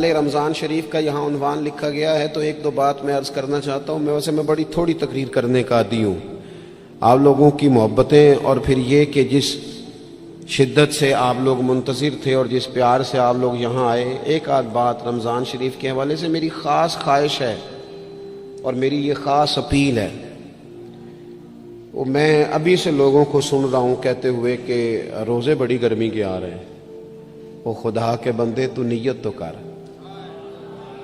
رمضان شریف کا یہاں عنوان لکھا گیا ہے تو ایک دو بات میں عرض کرنا چاہتا ہوں۔ میں بڑی تھوڑی تقریر کرنے کا عادی ہوں۔ آپ لوگوں کی محبتیں اور پھر یہ کہ جس شدت سے آپ لوگ منتظر تھے اور جس پیار سے آپ لوگ یہاں آئے، ایک آدھ بات رمضان شریف کے حوالے سے میری خاص خواہش ہے اور میری یہ خاص اپیل ہے۔ وہ میں ابھی سے لوگوں کو سن رہا ہوں کہتے ہوئے کہ روزے بڑی گرمی کے آ رہے ہیں۔ وہ خدا کے بندے تو نیت تو کر،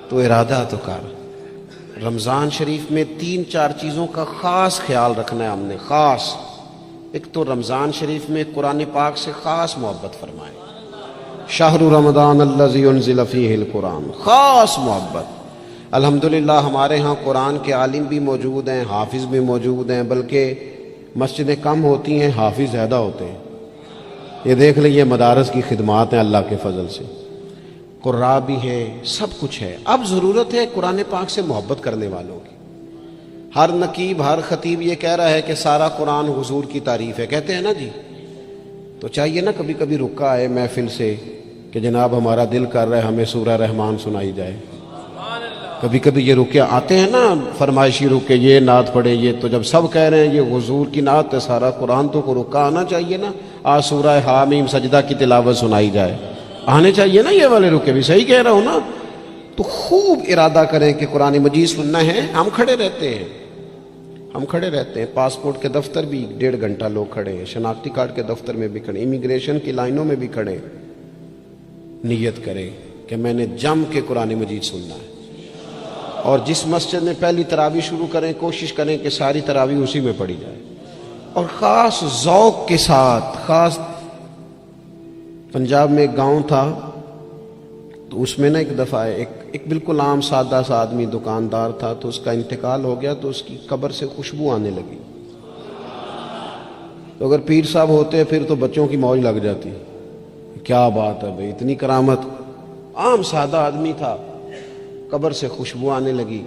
تو ارادہ تو کر۔ رمضان شریف میں 3-4 چیزوں کا خاص خیال رکھنا ہے ہم نے، خاص۔ ایک تو رمضان شریف میں قرآن پاک سے خاص محبت فرمائیں۔ شہر رمضان الذی انزل فیہ القرآن، خاص محبت۔ الحمدللہ ہمارے ہاں قرآن کے عالم بھی موجود ہیں، حافظ بھی موجود ہیں، بلکہ مسجدیں کم ہوتی ہیں، حافظ زیادہ ہوتے ہیں۔ یہ دیکھ لیں، یہ مدارس کی خدمات ہیں اللہ کے فضل سے۔ قراء بھی ہیں، سب کچھ ہے۔ اب ضرورت ہے قرآن پاک سے محبت کرنے والوں کی۔ ہر نقیب، ہر خطیب یہ کہہ رہا ہے کہ سارا قرآن حضور کی تعریف ہے، کہتے ہیں نا جی؟ تو چاہیے نا کبھی کبھی رکا آئے محفل سے کہ جناب ہمارا دل کر رہا ہے ہمیں سورہ رحمان سنائی جائے۔ کبھی کبھی یہ رکے آتے ہیں نا، فرمائشی رکے، یہ نعت پڑھے، یہ تو جب سب کہہ رہے ہیں یہ حضور کی نعت ہے سارا قرآن، تو کو رکا آنا چاہیے نا۔ آج سورہ حامیم سجدہ کی تلاوت سنائی جائے، آنے چاہیے نا یہ والے رکے بھی۔ صحیح کہہ رہا ہوں نا؟ تو خوب ارادہ کریں کہ قرآن مجید سننا ہے۔ ہم کھڑے رہتے ہیں، ہم کھڑے رہتے ہیں، پاسپورٹ کے دفتر بھی 1.5 گھنٹہ لوگ کھڑے ہیں، شناختی کارڈ کے دفتر میں بھی کھڑے، امیگریشن کی لائنوں میں بھی کھڑے۔ نیت کریں کہ میں نے جم کے قرآن مجید سننا ہے، اور جس مسجد میں پہلی تراویح شروع کریں کوشش کریں کہ ساری تراویح اسی میں پڑھی جائے، اور خاص ذوق کے ساتھ۔ خاص پنجاب میں ایک گاؤں تھا، تو اس میں نا ایک دفعہ ایک بالکل عام سادہ سا آدمی دکاندار تھا، تو اس کا انتقال ہو گیا، تو اس کی قبر سے خوشبو آنے لگی۔ تو اگر پیر صاحب ہوتے پھر تو بچوں کی موج لگ جاتی۔ کیا بات ہے بھئی، اتنی کرامت! عام سادہ آدمی تھا، قبر سے خوشبو آنے لگی۔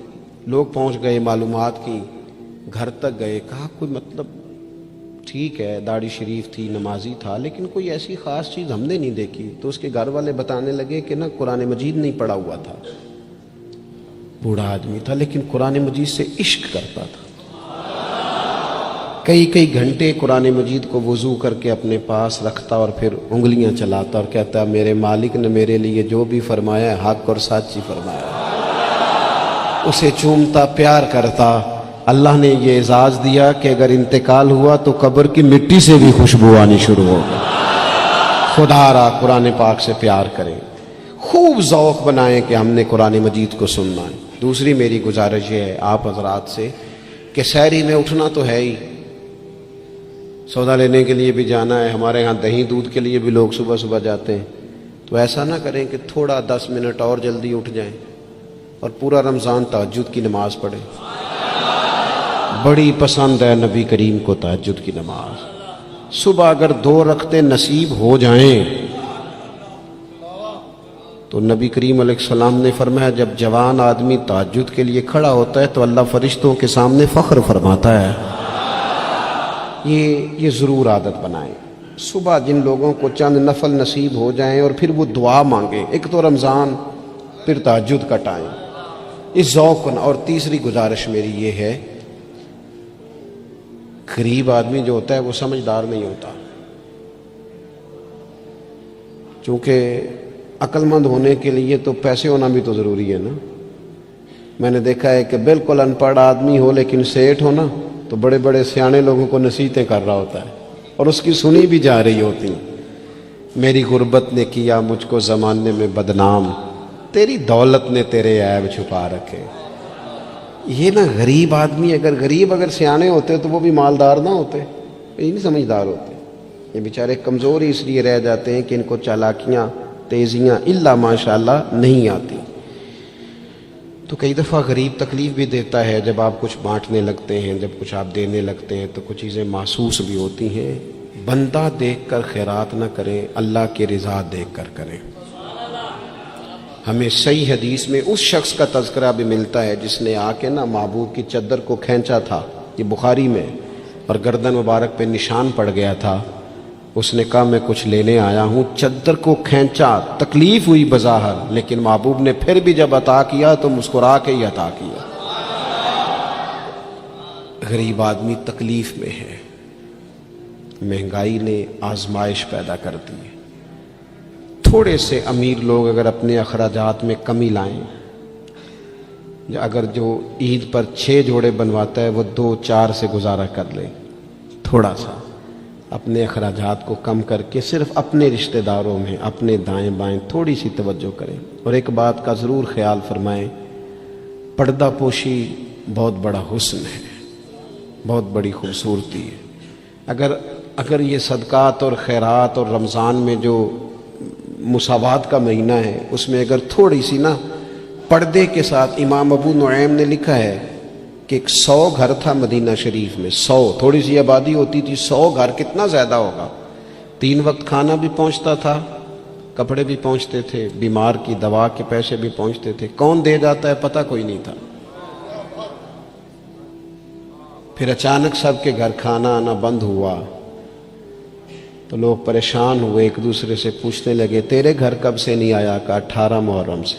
لوگ پہنچ گئے، معلومات کی، گھر تک گئے، کہا کوئی مطلب ٹھیک ہے داڑھی شریف تھی، نمازی تھا، لیکن کوئی ایسی خاص چیز ہم نے نہیں دیکھی۔ تو اس کے گھر والے بتانے لگے کہ نا قرآن مجید نہیں پڑھا ہوا تھا، بوڑھا آدمی تھا لیکن قرآن مجید سے عشق کرتا تھا۔ کئی گھنٹے قرآن مجید کو وضو کر کے اپنے پاس رکھتا اور پھر انگلیاں چلاتا اور کہتا میرے مالک نے میرے لیے جو بھی فرمایا ہے حق اور سچ ہی فرمایا ہے۔ اسے چومتا، پیار کرتا۔ اللہ نے یہ اعزاز دیا کہ اگر انتقال ہوا تو قبر کی مٹی سے بھی خوشبو آنی شروع ہو گئی۔ خدا را قرآن پاک سے پیار کریں، خوب ذوق بنائیں کہ ہم نے قرآن مجید کو سننا ہے۔ دوسری میری گزارش یہ ہے آپ حضرات سے کہ سحری میں اٹھنا تو ہے ہی، سودا لینے کے لیے بھی جانا ہے۔ ہمارے ہاں دہی دودھ کے لیے بھی لوگ صبح صبح جاتے ہیں، تو ایسا نہ کریں کہ تھوڑا 10 منٹ اور جلدی اٹھ جائیں اور پورا رمضان تہجد کی نماز پڑھیں۔ بڑی پسند ہے نبی کریم کو تہجد کی نماز۔ صبح اگر 2 رکعتیں نصیب ہو جائیں تو نبی کریم علیہ السلام نے فرمایا جب جوان آدمی تہجد کے لیے کھڑا ہوتا ہے تو اللہ فرشتوں کے سامنے فخر فرماتا ہے۔ یہ ضرور عادت بنائیں۔ صبح جن لوگوں کو چند نفل نصیب ہو جائیں اور پھر وہ دعا مانگیں، ایک تو رمضان پھر تہجد کا ٹائم، اس ذوق کو۔ اور تیسری گزارش میری یہ ہے، غریب آدمی جو ہوتا ہے وہ سمجھدار نہیں ہوتا، چونکہ عقل مند ہونے کے لیے تو پیسے ہونا بھی تو ضروری ہے نا۔ میں نے دیکھا ہے کہ بالکل ان پڑھ آدمی ہو لیکن سیٹھ ہو نا، تو بڑے بڑے سیانے لوگوں کو نصیحتیں کر رہا ہوتا ہے اور اس کی سنی بھی جا رہی ہوتی۔ میری غربت نے کیا مجھ کو زمانے میں بدنام، تیری دولت نے تیرے عیب چھپا رکھے۔ یہ نا غریب آدمی، اگر سیانے ہوتے تو وہ بھی مالدار نہ ہوتے، یہ نہیں سمجھدار ہوتے۔ یہ بیچارے کمزور ہی اس لیے رہ جاتے ہیں کہ ان کو چالاکیاں، تیزیاں الا ماشاءاللہ نہیں آتی۔ تو کئی دفعہ غریب تکلیف بھی دیتا ہے، جب آپ کچھ بانٹنے لگتے ہیں، جب کچھ آپ دینے لگتے ہیں تو کچھ چیزیں محسوس بھی ہوتی ہیں۔ بندہ دیکھ کر خیرات نہ کریں، اللہ کی رضا دیکھ کر کریں۔ ہمیں صحیح حدیث میں اس شخص کا تذکرہ بھی ملتا ہے جس نے آ کے نا محبوب کی چادر کو کھینچا تھا، یہ بخاری میں، اور گردن مبارک پہ نشان پڑ گیا تھا۔ اس نے کہا میں کچھ لینے آیا ہوں، چادر کو کھینچا، تکلیف ہوئی بظاہر، لیکن محبوب نے پھر بھی جب عطا کیا تو مسکرا کے ہی عطا کیا۔ غریب آدمی تکلیف میں ہے، مہنگائی نے آزمائش پیدا کر دی ہے۔ تھوڑے سے امیر لوگ اگر اپنے اخراجات میں کمی لائیں، اگر جو عید پر 6 جوڑے بنواتا ہے وہ 2-4 سے گزارا کر لے، تھوڑا سا اپنے اخراجات کو کم کر کے صرف اپنے رشتہ داروں میں، اپنے دائیں بائیں تھوڑی سی توجہ کریں۔ اور ایک بات کا ضرور خیال فرمائیں، پردہ پوشی بہت بڑا حسن ہے، بہت بڑی خوبصورتی ہے۔ اگر یہ صدقات اور خیرات اور رمضان میں جو مساوات کا مہینہ ہے، اس میں اگر تھوڑی سی نا پردے کے ساتھ، امام ابو نعیم نے لکھا ہے کہ 100 گھر تھا مدینہ شریف میں، 100 تھوڑی سی آبادی ہوتی تھی، 100 گھر کتنا زیادہ ہوگا، 3 وقت کھانا بھی پہنچتا تھا، کپڑے بھی پہنچتے تھے، بیمار کی دوا کے پیسے بھی پہنچتے تھے، کون دے جاتا ہے پتہ کوئی نہیں تھا۔ پھر اچانک سب کے گھر کھانا آنا بند ہوا تو لوگ پریشان ہوئے، ایک دوسرے سے پوچھنے لگے تیرے گھر کب سے نہیں آیا؟ کہا 18 محرم سے۔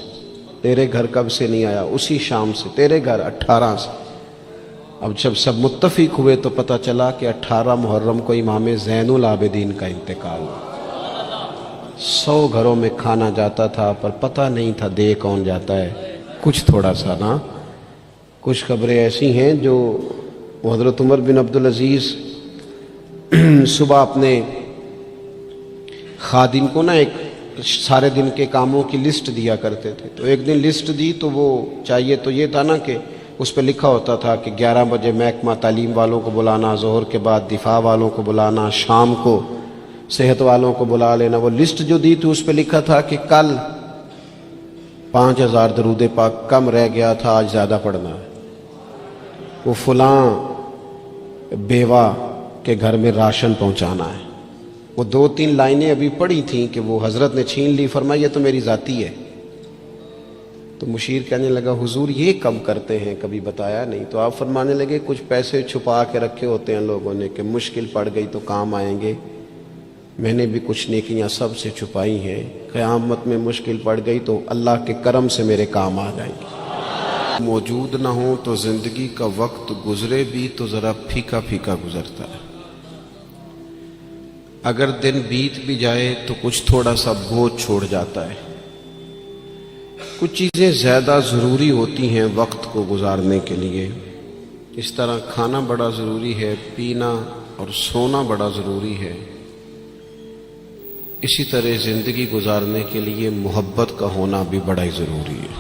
تیرے گھر کب سے نہیں آیا؟ اسی شام سے۔ تیرے گھر 18 سے۔ اب جب سب متفق ہوئے تو پتہ چلا کہ 18 محرم کو امام زین العابدین کا انتقال ہوا۔ 100 گھروں میں کھانا جاتا تھا پر پتہ نہیں تھا دے کون جاتا ہے، کچھ تھوڑا سا نا۔ کچھ خبریں ایسی ہیں جو حضرت عمر بن عبدالعزیز صبح اپنے خادم کو نا ایک سارے دن کے کاموں کی لسٹ دیا کرتے تھے، تو ایک دن لسٹ دی تو وہ چاہیے تو یہ تھا نا کہ اس پہ لکھا ہوتا تھا کہ 11 بجے محکمہ تعلیم والوں کو بلانا، ظہر کے بعد دفاع والوں کو بلانا، شام کو صحت والوں کو بلا لینا۔ وہ لسٹ جو دی تھی اس پہ لکھا تھا کہ کل 5000 درود پاک کم رہ گیا تھا، آج زیادہ پڑھنا ہے۔ وہ فلاں بیوہ کے گھر میں راشن پہنچانا ہے۔ وہ 2-3 لائنیں ابھی پڑھی تھیں کہ وہ حضرت نے چھین لی، فرمایا یہ تو میری ذاتی ہے۔ تو مشیر کہنے لگا حضور یہ کم کرتے ہیں، کبھی بتایا نہیں۔ تو آپ فرمانے لگے کچھ پیسے چھپا کے رکھے ہوتے ہیں لوگوں نے کہ مشکل پڑ گئی تو کام آئیں گے، میں نے بھی کچھ نیکیاں سب سے چھپائی ہیں، قیامت میں مشکل پڑ گئی تو اللہ کے کرم سے میرے کام آ جائیں گے۔ موجود نہ ہو تو زندگی کا وقت گزرے بھی تو ذرا پھیکا پھیکا گزرتا ہے، اگر دن بیت بھی جائے تو کچھ تھوڑا سا بوجھ چھوڑ جاتا ہے۔ کچھ چیزیں زیادہ ضروری ہوتی ہیں وقت کو گزارنے کے لیے، اس طرح کھانا بڑا ضروری ہے، پینا اور سونا بڑا ضروری ہے، اسی طرح زندگی گزارنے کے لیے محبت کا ہونا بھی بڑا ہی ضروری ہے۔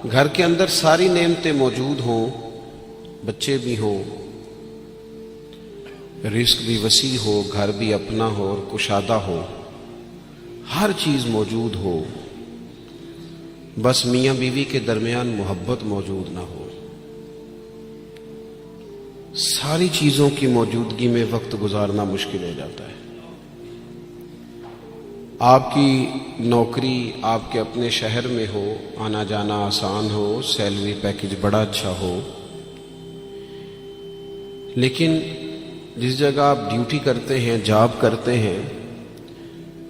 گھر کے اندر ساری نعمتیں موجود ہوں، بچے بھی ہوں، رزق بھی وسیع ہو، گھر بھی اپنا ہو اور کشادہ ہو، ہر چیز موجود ہو، بس میاں بیوی کے درمیان محبت موجود نہ ہو، ساری چیزوں کی موجودگی میں وقت گزارنا مشکل ہو جاتا ہے۔ آپ کی نوکری آپ کے اپنے شہر میں ہو، آنا جانا آسان ہو، سیلری پیکج بڑا اچھا ہو، لیکن جس جگہ آپ ڈیوٹی کرتے ہیں، جاب کرتے ہیں،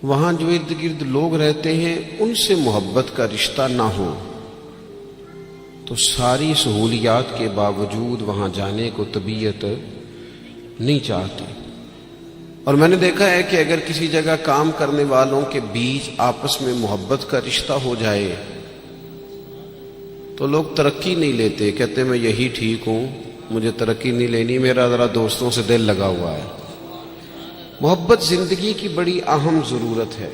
وہاں جو ارد گرد لوگ رہتے ہیں ان سے محبت کا رشتہ نہ ہو تو ساری سہولیات کے باوجود وہاں جانے کو طبیعت نہیں چاہتی۔ اور میں نے دیکھا ہے کہ اگر کسی جگہ کام کرنے والوں کے بیچ آپس میں محبت کا رشتہ ہو جائے تو لوگ ترقی نہیں لیتے، کہتے میں یہی ٹھیک ہوں، مجھے ترقی نہیں لینی، میرا ذرا دوستوں سے دل لگا ہوا ہے۔ محبت زندگی کی بڑی اہم ضرورت ہے۔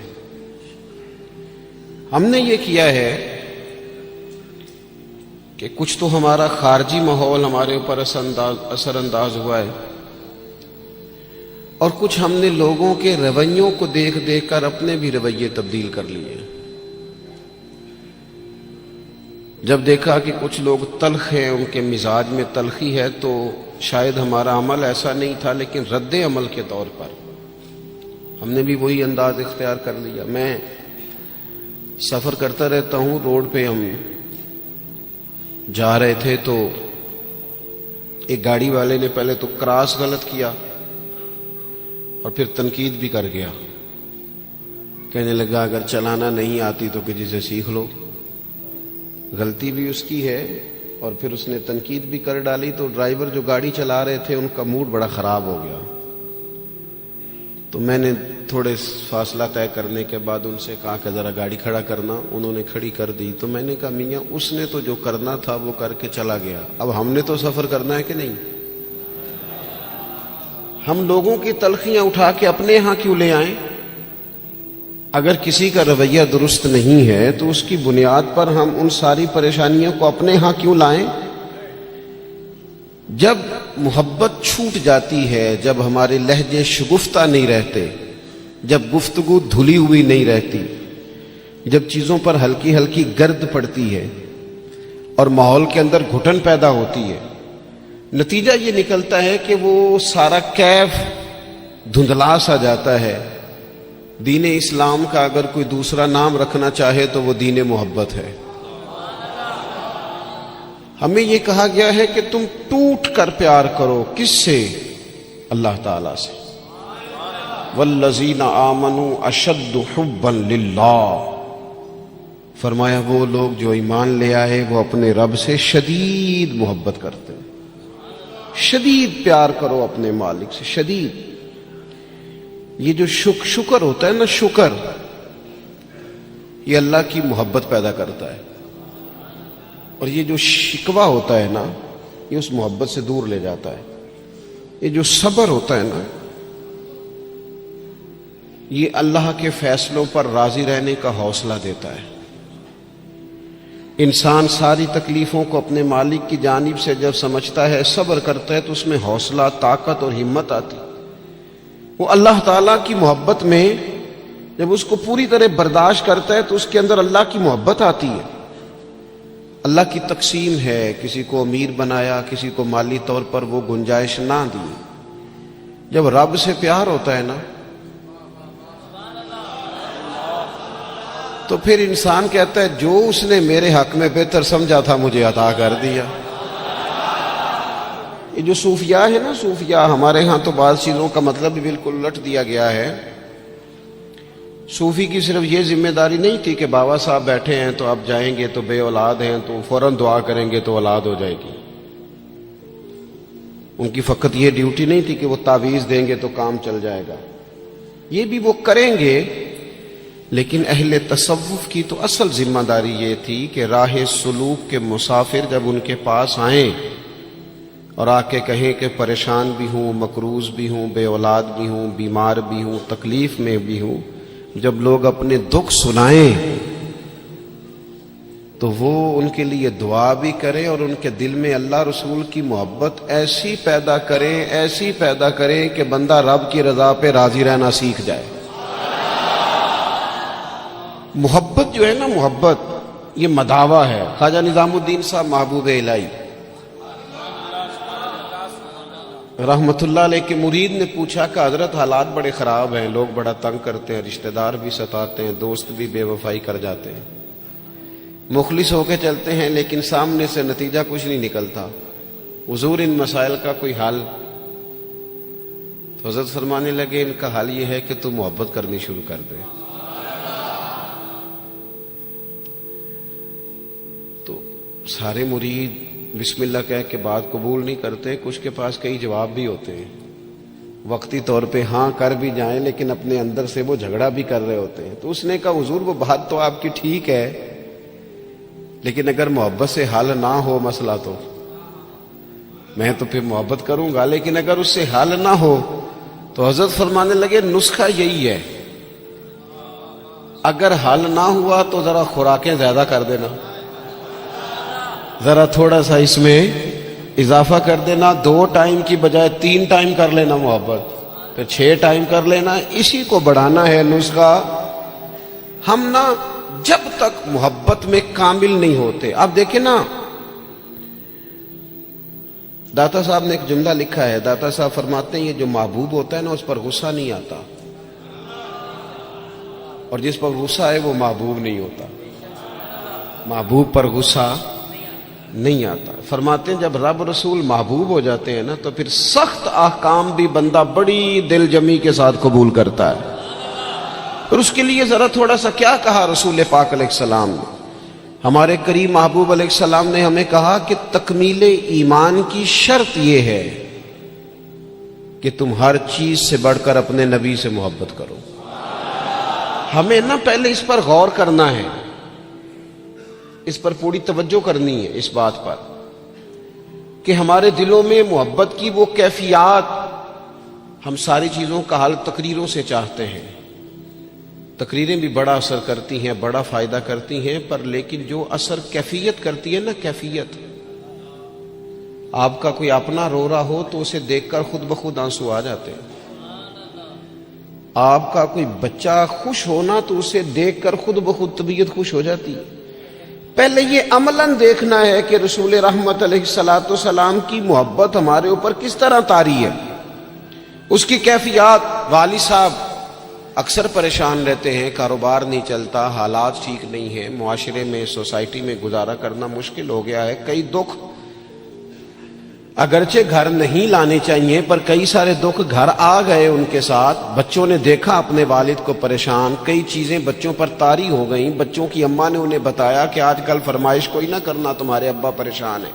ہم نے یہ کیا ہے کہ کچھ تو ہمارا خارجی ماحول ہمارے اوپر اثر انداز ہوا ہے، اور کچھ ہم نے لوگوں کے رویوں کو دیکھ دیکھ کر اپنے بھی رویے تبدیل کر لیے۔ جب دیکھا کہ کچھ لوگ تلخ ہیں، ان کے مزاج میں تلخی ہے، تو شاید ہمارا عمل ایسا نہیں تھا، لیکن رد عمل کے طور پر ہم نے بھی وہی انداز اختیار کر لیا۔ میں سفر کرتا رہتا ہوں، روڈ پہ ہم جا رہے تھے تو ایک گاڑی والے نے پہلے تو کراس غلط کیا، اور پھر تنقید بھی کر گیا. کہنے لگا اگر چلانا نہیں آتی تو کسی سے سیکھ لو. غلطی بھی اس کی ہے اور پھر اس نے تنقید بھی کر ڈالی. تو ڈرائیور جو گاڑی چلا رہے تھے ان کا موڈ بڑا خراب ہو گیا. تو میں نے تھوڑے فاصلہ طے کرنے کے بعد ان سے کہا کہ ذرا گاڑی کھڑا کرنا. انہوں نے کھڑی کر دی. تو میں نے کہا میاں اس نے تو جو کرنا تھا وہ کر کے چلا گیا, اب ہم نے تو سفر کرنا ہے کہ نہیں؟ ہم لوگوں کی تلخیاں اٹھا کے اپنے ہاں کیوں لے آئیں؟ اگر کسی کا رویہ درست نہیں ہے تو اس کی بنیاد پر ہم ان ساری پریشانیوں کو اپنے ہاں کیوں لائیں؟ جب محبت چھوٹ جاتی ہے, جب ہمارے لہجے شگفتہ نہیں رہتے, جب گفتگو دھلی ہوئی نہیں رہتی, جب چیزوں پر ہلکی ہلکی گرد پڑتی ہے اور ماحول کے اندر گھٹن پیدا ہوتی ہے, نتیجہ یہ نکلتا ہے کہ وہ سارا کیف دھندلا سا جاتا ہے. دین اسلام کا اگر کوئی دوسرا نام رکھنا چاہے تو وہ دین محبت ہے. ہمیں یہ کہا گیا ہے کہ تم ٹوٹ کر پیار کرو. کس سے؟ اللہ تعالی سے. والذین آمنوا اشد حبا للہ. فرمایا وہ لوگ جو ایمان لے آئے وہ اپنے رب سے شدید محبت کرتے ہیں. شدید پیار کرو اپنے مالک سے, شدید. یہ جو شکر ہوتا ہے نا, شکر, یہ اللہ کی محبت پیدا کرتا ہے. اور یہ جو شکوہ ہوتا ہے نا, یہ اس محبت سے دور لے جاتا ہے. یہ جو صبر ہوتا ہے نا, یہ اللہ کے فیصلوں پر راضی رہنے کا حوصلہ دیتا ہے. انسان ساری تکلیفوں کو اپنے مالک کی جانب سے جب سمجھتا ہے, صبر کرتا ہے, تو اس میں حوصلہ, طاقت اور ہمت آتی. وہ اللہ تعالیٰ کی محبت میں جب اس کو پوری طرح برداشت کرتا ہے تو اس کے اندر اللہ کی محبت آتی ہے. اللہ کی تقسیم ہے, کسی کو امیر بنایا, کسی کو مالی طور پر وہ گنجائش نہ دی. جب رب سے پیار ہوتا ہے نا تو پھر انسان کہتا ہے جو اس نے میرے حق میں بہتر سمجھا تھا مجھے عطا کر دیا. یہ جو صوفیاء ہے نا, صوفیاء, ہمارے ہاں تو بعض چیزوں کا مطلب بھی بالکل الٹ دیا گیا ہے. صوفی کی صرف یہ ذمہ داری نہیں تھی کہ بابا صاحب بیٹھے ہیں تو آپ جائیں گے تو بے اولاد ہیں تو فوراً دعا کریں گے تو اولاد ہو جائے گی. ان کی فقط یہ ڈیوٹی نہیں تھی کہ وہ تعویذ دیں گے تو کام چل جائے گا, یہ بھی وہ کریں گے. لیکن اہل تصوف کی تو اصل ذمہ داری یہ تھی کہ راہ سلوک کے مسافر جب ان کے پاس آئیں اور آ کے کہیں کہ پریشان بھی ہوں, مقروض بھی ہوں, بے اولاد بھی ہوں, بیمار بھی ہوں, تکلیف میں بھی ہوں, جب لوگ اپنے دکھ سنائیں تو وہ ان کے لیے دعا بھی کریں اور ان کے دل میں اللہ رسول کی محبت ایسی پیدا کریں, ایسی پیدا کریں کہ بندہ رب کی رضا پہ راضی رہنا سیکھ جائے. محبت جو ہے نا, محبت یہ مداوا ہے. خواجہ نظام الدین صاحب محبوب الہی رحمت اللہ علیہ کے مرید نے پوچھا کہ حضرت حالات بڑے خراب ہیں, لوگ بڑا تنگ کرتے ہیں, رشتہ دار بھی ستاتے ہیں, دوست بھی بے وفائی کر جاتے ہیں, مخلص ہو کے چلتے ہیں لیکن سامنے سے نتیجہ کچھ نہیں نکلتا. حضور ان مسائل کا کوئی حل؟ تو حضرت فرمانے لگے ان کا حل یہ ہے کہ تو محبت کرنی شروع کر دے. تو سارے مرید بسم اللہ کہہ کے بات قبول نہیں کرتے. کچھ کے پاس کئی جواب بھی ہوتے ہیں, وقتی طور پہ ہاں کر بھی جائیں لیکن اپنے اندر سے وہ جھگڑا بھی کر رہے ہوتے ہیں. تو اس نے کہا حضور وہ بات تو آپ کی ٹھیک ہے لیکن اگر محبت سے حل نہ ہو مسئلہ تو میں تو پھر محبت کروں گا, لیکن اگر اس سے حل نہ ہو تو حضرت فرمانے لگے نسخہ یہی ہے, اگر حل نہ ہوا تو ذرا خوراکیں زیادہ کر دینا, ذرا تھوڑا سا اس میں اضافہ کر دینا, 2 ٹائم کی بجائے 3 ٹائم کر لینا محبت, پھر 6 ٹائم کر لینا. اسی کو بڑھانا ہے نسخہ. ہم نا جب تک محبت میں کامل نہیں ہوتے, آپ دیکھیں نا داتا صاحب نے ایک جملہ لکھا ہے. داتا صاحب فرماتے ہیں یہ جو محبوب ہوتا ہے نا اس پر غصہ نہیں آتا, اور جس پر غصہ ہے وہ محبوب نہیں ہوتا. محبوب پر غصہ نہیں آتا. فرماتے ہیں جب رب رسول محبوب ہو جاتے ہیں نا تو پھر سخت احکام بھی بندہ بڑی دل جمی کے ساتھ قبول کرتا ہے. اور اس کے لیے ذرا تھوڑا سا کیا کہا رسول پاک علیہ السلام نے. ہمارے کریم محبوب علیہ السلام نے ہمیں کہا کہ تکمیل ایمان کی شرط یہ ہے کہ تم ہر چیز سے بڑھ کر اپنے نبی سے محبت کرو. ہمیں نا پہلے اس پر غور کرنا ہے، اس پر پوری توجہ کرنی ہے اس بات پر کہ ہمارے دلوں میں محبت کی وہ کیفیات. ہم ساری چیزوں کا حل تقریروں سے چاہتے ہیں. تقریریں بھی بڑا اثر کرتی ہیں، بڑا فائدہ کرتی ہیں، پر لیکن جو اثر کیفیت کرتی ہے نا، کیفیت، آپ کا کوئی اپنا رو رہا ہو تو اسے دیکھ کر خود بخود آنسو آ جاتے ہیں. آپ کا کوئی بچہ خوش ہونا تو اسے دیکھ کر خود بخود طبیعت خوش ہو جاتی ہے. پہلے یہ عملاً دیکھنا ہے کہ رسول رحمت علیہ الصلوۃ والسلام کی محبت ہمارے اوپر کس طرح طاری ہے، اس کی کیفیات. والد صاحب اکثر پریشان رہتے ہیں، کاروبار نہیں چلتا، حالات ٹھیک نہیں ہیں، معاشرے میں سوسائٹی میں گزارا کرنا مشکل ہو گیا ہے. کئی دکھ اگرچہ گھر نہیں لانے چاہیے پر کئی سارے دکھ گھر آ گئے ان کے ساتھ. بچوں نے دیکھا اپنے والد کو پریشان، کئی چیزیں بچوں پر طاری ہو گئیں. بچوں کی اماں نے انہیں بتایا کہ آج کل فرمائش کوئی نہ کرنا، تمہارے ابا پریشان ہیں.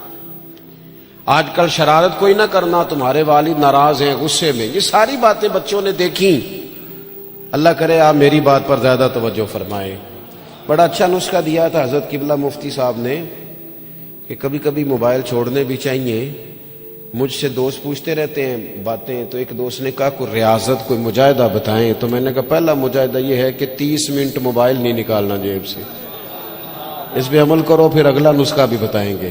آج کل شرارت کوئی نہ کرنا، تمہارے والد ناراض ہیں، غصے میں. یہ ساری باتیں بچوں نے دیکھیں. اللہ کرے آپ میری بات پر زیادہ توجہ فرمائیں. بڑا اچھا نسخہ دیا تھا حضرت قبلہ مفتی صاحب نے کہ کبھی کبھی موبائل چھوڑنے بھی چاہیے. مجھ سے دوست پوچھتے رہتے ہیں باتیں، تو ایک دوست نے کہا کوئی ریاضت، کوئی مجاہدہ بتائیں. تو میں نے کہا پہلا مجاہدہ یہ ہے کہ 30 منٹ موبائل نہیں نکالنا جیب سے. اس پہ عمل کرو، پھر اگلا نسخہ بھی بتائیں گے.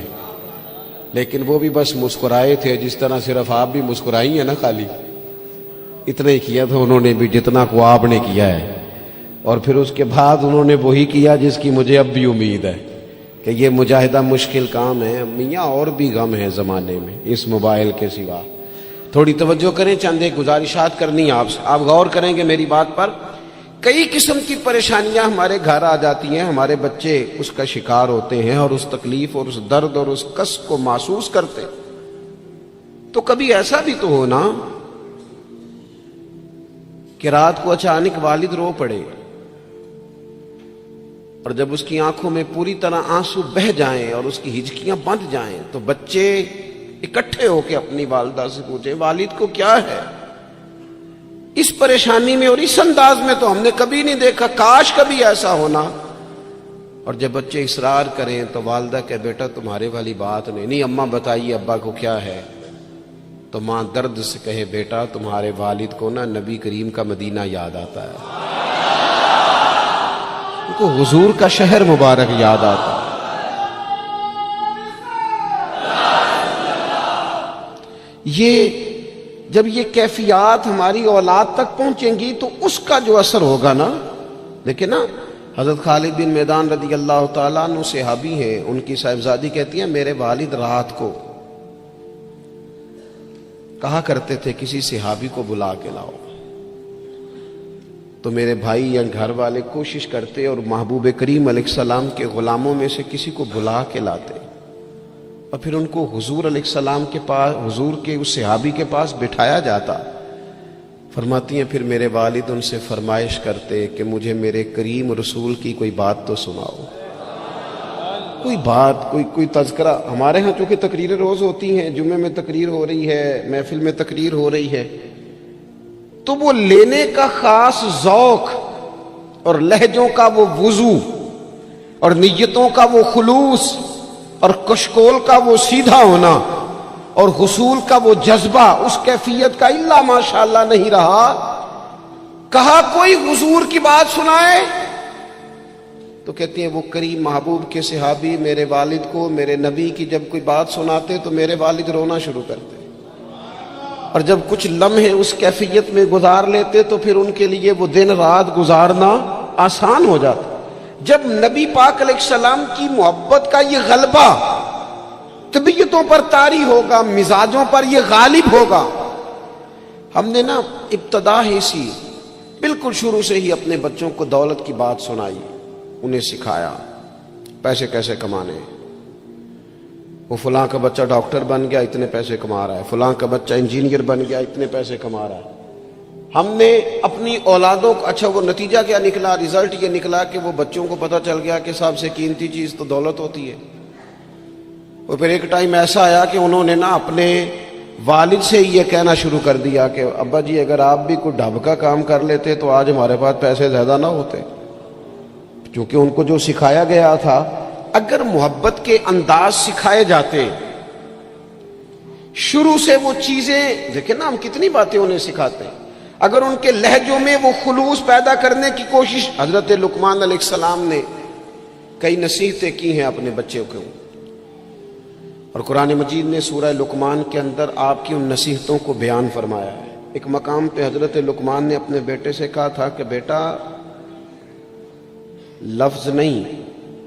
لیکن وہ بھی بس مسکرائے تھے، جس طرح صرف آپ بھی مسکرائی ہیں نا، خالی اتنا ہی کیا تھا انہوں نے بھی جتنا کو آپ نے کیا ہے. اور پھر اس کے بعد انہوں نے وہی کیا جس کی مجھے اب بھی امید ہے کہ یہ مجاہدہ مشکل کام ہے. میاں اور بھی غم ہے زمانے میں اس موبائل کے سوا. تھوڑی توجہ کریں، چند ایک گزارشات کرنی آپ سے. آپ غور کریں گے میری بات پر. کئی قسم کی پریشانیاں ہمارے گھر آ جاتی ہیں، ہمارے بچے اس کا شکار ہوتے ہیں اور اس تکلیف اور اس درد اور اس کشف کو محسوس کرتے. تو کبھی ایسا بھی تو ہونا کہ رات کو اچانک والد رو پڑے اور جب اس کی آنکھوں میں پوری طرح آنسو بہہ جائیں اور اس کی ہچکیاں بندھ جائیں تو بچے اکٹھے ہو کے اپنی والدہ سے پوچھیں والد کو کیا ہے. اس پریشانی میں اور اس انداز میں تو ہم نے کبھی نہیں دیکھا، کاش کبھی ایسا ہونا. اور جب بچے اصرار کریں تو والدہ کہ بیٹا تمہارے والی بات نہیں اماں بتائیے ابا کو کیا ہے. تو ماں درد سے کہے بیٹا تمہارے والد کو نا نبی کریم کا مدینہ یاد آتا ہے، ان کو حضور کا شہر مبارک یاد آتا ہے. یہ جب یہ کیفیات ہماری اولاد تک پہنچیں گی تو اس کا جو اثر ہوگا نا. دیکھیں نا حضرت خالد بن میدان رضی اللہ تعالیٰ عنہ صحابی ہیں، ان کی صاحبزادی کہتی ہیں میرے والد رات کو کہا کرتے تھے کسی صحابی کو بلا کے لاؤ. تو میرے بھائی یا گھر والے کوشش کرتے اور محبوب کریم علیہ السلام کے غلاموں میں سے کسی کو بلا کے لاتے اور پھر ان کو حضور علیہ السلام کے پاس، حضور کے اس صحابی کے پاس بٹھایا جاتا. فرماتی ہیں پھر میرے والد ان سے فرمائش کرتے کہ مجھے میرے کریم رسول کی کوئی بات تو سناؤ، کوئی بات، کوئی تذکرہ. ہمارے ہاں چونکہ تقریریں روز ہوتی ہیں، جمعے میں تقریر ہو رہی ہے، محفل میں تقریر ہو رہی ہے، تو وہ لینے کا خاص ذوق اور لہجوں کا وہ وضو اور نیتوں کا وہ خلوص اور کشکول کا وہ سیدھا ہونا اور حصول کا وہ جذبہ اس کیفیت کا الا ماشاءاللہ نہیں رہا. کہا کوئی حضور کی بات سنائے تو کہتی ہیں وہ کریم محبوب کے صحابی میرے والد کو میرے نبی کی جب کوئی بات سناتے تو میرے والد رونا شروع کرتے، اور جب کچھ لمحے اس کیفیت میں گزار لیتے تو پھر ان کے لیے وہ دن رات گزارنا آسان ہو جاتا. جب نبی پاک علیہ السلام کی محبت کا یہ غلبہ طبیعتوں پر طاری ہوگا، مزاجوں پر یہ غالب ہوگا. ہم نے نا ابتدا ہی سی بالکل شروع سے ہی اپنے بچوں کو دولت کی بات سنائی، انہیں سکھایا پیسے کیسے کمانے. وہ فلاں کا بچہ ڈاکٹر بن گیا اتنے پیسے کما رہا ہے، فلاں کا بچہ انجینئر بن گیا اتنے پیسے کما رہا ہے۔ ہم نے اپنی اولادوں کو، اچھا وہ نتیجہ کیا نکلا؟ رزلٹ یہ نکلا کہ وہ بچوں کو پتہ چل گیا کہ سب سے قیمتی چیز تو دولت ہوتی ہے۔ اور پھر ایک ٹائم ایسا آیا کہ انہوں نے نا اپنے والد سے یہ کہنا شروع کر دیا کہ ابا جی اگر آپ بھی کوئی ڈھب کا کام کر لیتے تو آج ہمارے پاس پیسے زیادہ نہ ہوتے، کیونکہ ان کو جو سکھایا گیا تھا۔ اگر محبت کے انداز سکھائے جاتے شروع سے، وہ چیزیں دیکھیں نا، ہم کتنی باتیں انہیں سکھاتے ہیں، اگر ان کے لہجوں میں وہ خلوص پیدا کرنے کی کوشش، حضرت لقمان علیہ السلام نے کئی نصیحتیں کی ہیں اپنے بچوں کو، اور قرآن مجید نے سورہ لقمان کے اندر آپ کی ان نصیحتوں کو بیان فرمایا ہے۔ ایک مقام پہ حضرت لقمان نے اپنے بیٹے سے کہا تھا کہ بیٹا لفظ نہیں،